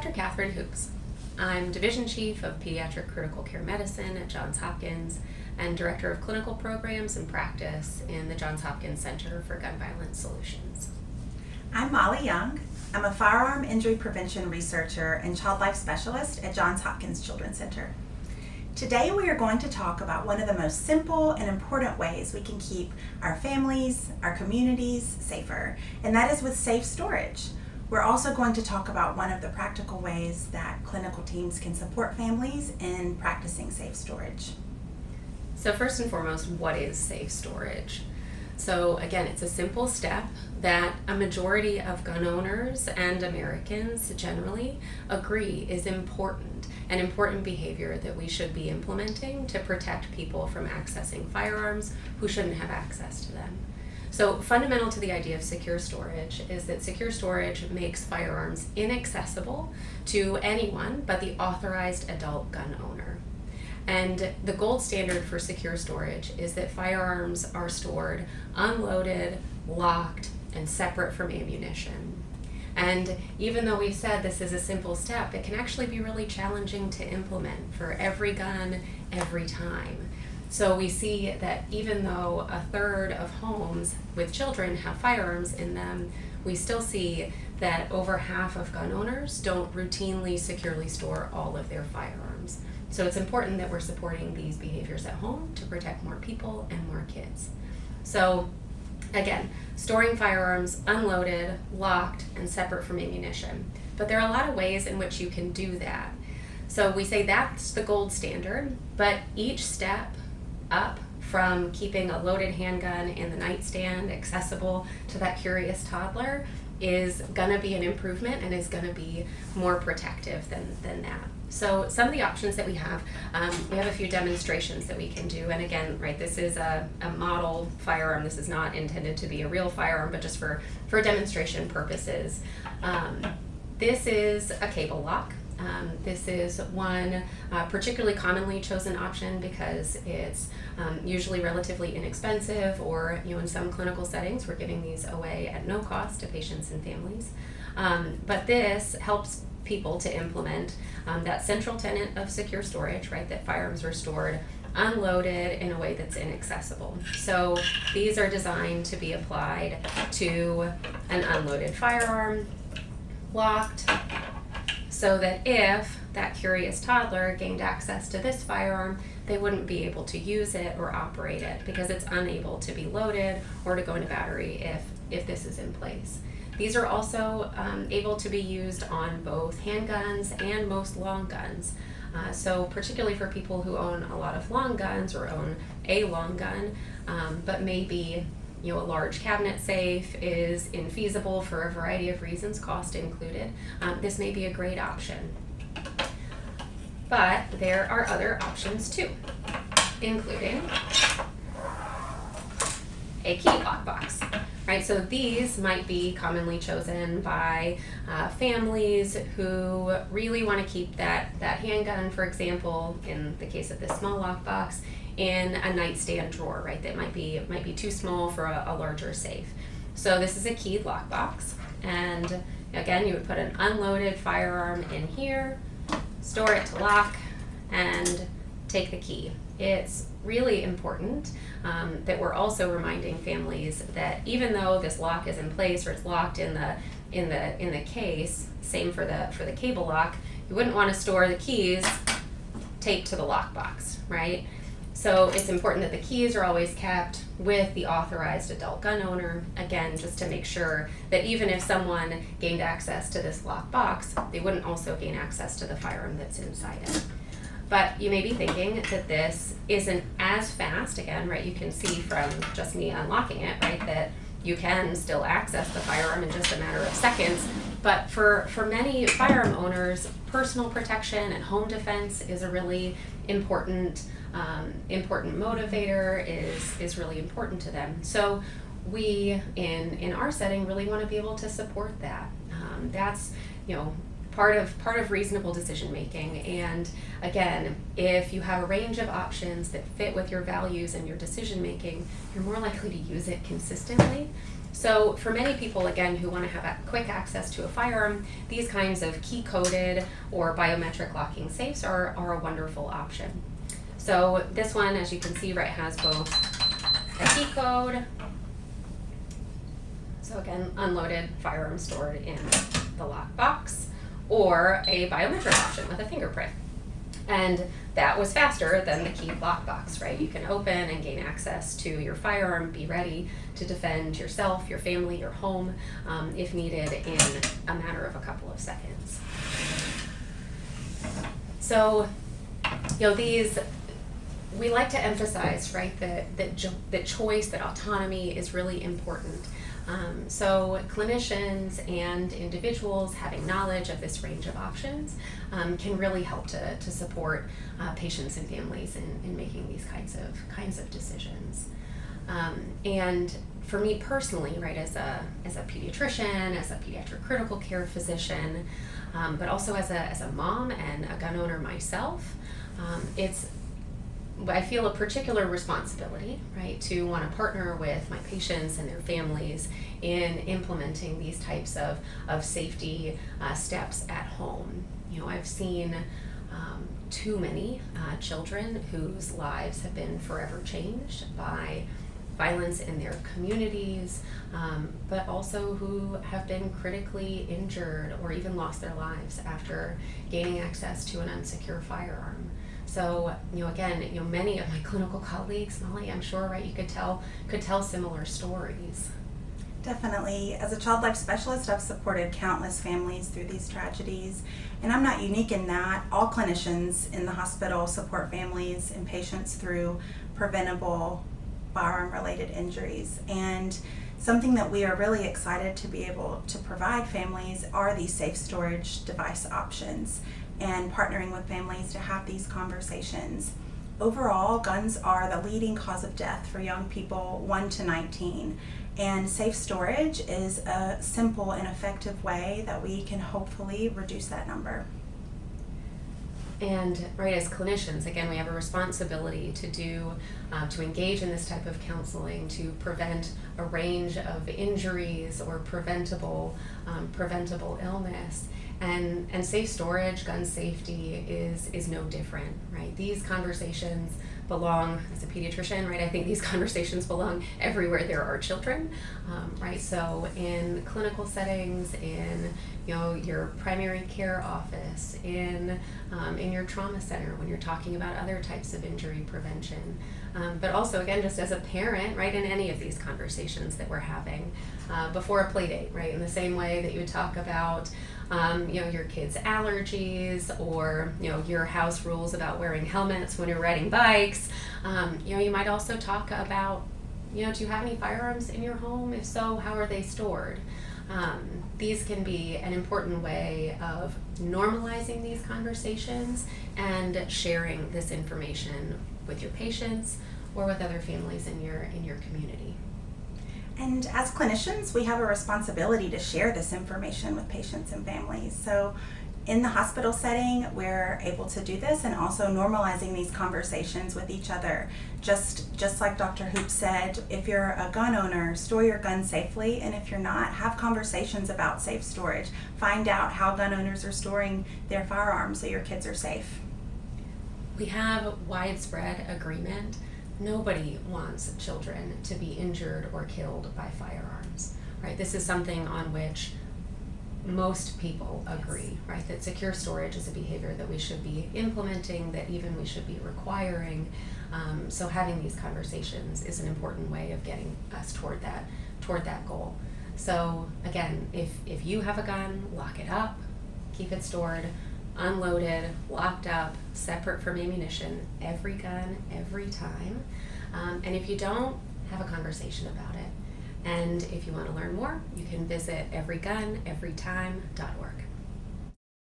Dr. Katherine Hoops. I'm Division Chief of Pediatric Critical Care Medicine at Johns Hopkins and Director of Clinical Programs and Practice in the Johns Hopkins Center for Gun Violence Solutions. I'm Mollie Young. I'm a firearm injury prevention researcher and child life specialist at Johns Hopkins Children's Center. Today we are going to talk about one of the most simple and important ways we can keep our families, our communities safer, and that is with safe storage. We're also going to talk about one of the practical ways that clinical teams can support families in practicing safe storage. So first and foremost, what is safe storage? So again, it's a simple step that a majority of gun owners and Americans generally agree is important, an important behavior that we should be implementing to protect people from accessing firearms who shouldn't have access to them. So fundamental to the idea of secure storage is that secure storage makes firearms inaccessible to anyone but the authorized adult gun owner. And the gold standard for secure storage is that firearms are stored unloaded, locked, and separate from ammunition. And even though we've said this is a simple step, it can actually be really challenging to implement for every gun, every time. So we see that even though a third of homes with children have firearms in them, we still see that over half of gun owners don't routinely securely store all of their firearms. So it's important that we're supporting these behaviors at home to protect more people and more kids. So again, storing firearms unloaded, locked, and separate from ammunition. But there are a lot of ways in which you can do that. So we say that's the gold standard, but each step up from keeping a loaded handgun in the nightstand accessible to that curious toddler is gonna be an improvement and is gonna be more protective than that. So some of the options that we have a few demonstrations that we can do. And again, right, this is a model firearm. This is not intended to be a real firearm, but just for demonstration purposes. This is a cable lock. This is one particularly commonly chosen option because it's usually relatively inexpensive, or in some clinical settings we're giving these away at no cost to patients and families. But this helps people to implement that central tenet of secure storage, right, that firearms are stored unloaded in a way that's inaccessible. So these are designed to be applied to an unloaded firearm, locked, so that if that curious toddler gained access to this firearm, they wouldn't be able to use it or operate it because it's unable to be loaded or to go into battery if this is in place. These are also able to be used on both handguns and most long guns. So particularly for people who own a lot of long guns or own a long gun, but maybe a large cabinet safe is infeasible for a variety of reasons, cost included, this may be a great option. But there are other options too, including a key lockbox. Right, so these might be commonly chosen by families who really want to keep that handgun, for example, in the case of this small lockbox, in a nightstand drawer, right? That might be too small for a larger safe. So this is a keyed lockbox, and again, you would put an unloaded firearm in here, store it to lock, and take the key. It's really important that we're also reminding families that even though this lock is in place or it's locked in the case, same for the cable lock, you wouldn't want to store the keys taped to the lockbox, right? So it's important that the keys are always kept with the authorized adult gun owner, again, just to make sure that even if someone gained access to this lockbox, they wouldn't also gain access to the firearm that's inside it. But you may be thinking that this isn't as fast, again, right? You can see from just me unlocking it, right, that you can still access the firearm in just a matter of seconds. But for many firearm owners, personal protection and home defense is a really important motivator, is really important to them. So we, in our setting, really want to be able to support that. That's, part of reasonable decision making. And again, if you have a range of options that fit with your values and your decision making, you're more likely to use it consistently. So for many people, again, who want to have quick access to a firearm, these kinds of key-coded or biometric locking safes are a wonderful option. So this one, as you can see, right, has both a key code, so again, unloaded firearm stored in the lockbox, or a biometric option with a fingerprint. And that was faster than the key lockbox, right? You can open and gain access to your firearm, be ready to defend yourself, your family, your home, if needed in a matter of a couple of seconds. So, these, we like to emphasize, right, that choice, that autonomy is really important. So clinicians and individuals having knowledge of this range of options can really help to support patients and families in making these kinds of decisions. And for me personally, right, as a pediatrician, as a pediatric critical care physician, but also as a mom and a gun owner myself, I feel a particular responsibility, right, to want to partner with my patients and their families in implementing these types of safety steps at home. I've seen too many children whose lives have been forever changed by violence in their communities, but also who have been critically injured or even lost their lives after gaining access to an unsecure firearm. So, again, many of my clinical colleagues, Mollie, I'm sure, right, you could tell similar stories. Definitely. As a child life specialist, I've supported countless families through these tragedies, and I'm not unique in that. All clinicians in the hospital support families and patients through preventable firearm-related injuries. And something that we are really excited to be able to provide families are these safe storage device options, and partnering with families to have these conversations. Overall, guns are the leading cause of death for young people 1 to 19, and safe storage is a simple and effective way that we can hopefully reduce that number. And right, as clinicians, again, we have a responsibility to engage in this type of counseling to prevent a range of injuries or preventable illness. And safe storage, gun safety is no different, right? These conversations belong, as a pediatrician, right? I think these conversations belong everywhere there are children, right? So in clinical settings, in your primary care office, in your trauma center, when you're talking about other types of injury prevention, but also again, just as a parent, right? In any of these conversations that we're having before a play date, right? In the same way that you would talk about your kids' allergies or your house rules about wearing helmets when you're riding bikes. You might also talk about do you have any firearms in your home? If so, how are they stored? These can be an important way of normalizing these conversations and sharing this information with your patients or with other families in your community. And as clinicians, we have a responsibility to share this information with patients and families. So in the hospital setting, we're able to do this, and also normalizing these conversations with each other. Just like Dr. Hoops said, if you're a gun owner, store your gun safely, and if you're not, have conversations about safe storage. Find out how gun owners are storing their firearms so your kids are safe. We have widespread agreement. Nobody wants children to be injured or killed by firearms, right? This is something on which most people agree, right? That secure storage is a behavior that we should be implementing, that even we should be requiring. So having these conversations is an important way of getting us toward that goal. So again, if you have a gun, lock it up, keep it stored, unloaded, locked up, separate from ammunition, every gun, every time. And if you don't, have a conversation about it. And if you want to learn more, you can visit everyguneverytime.org.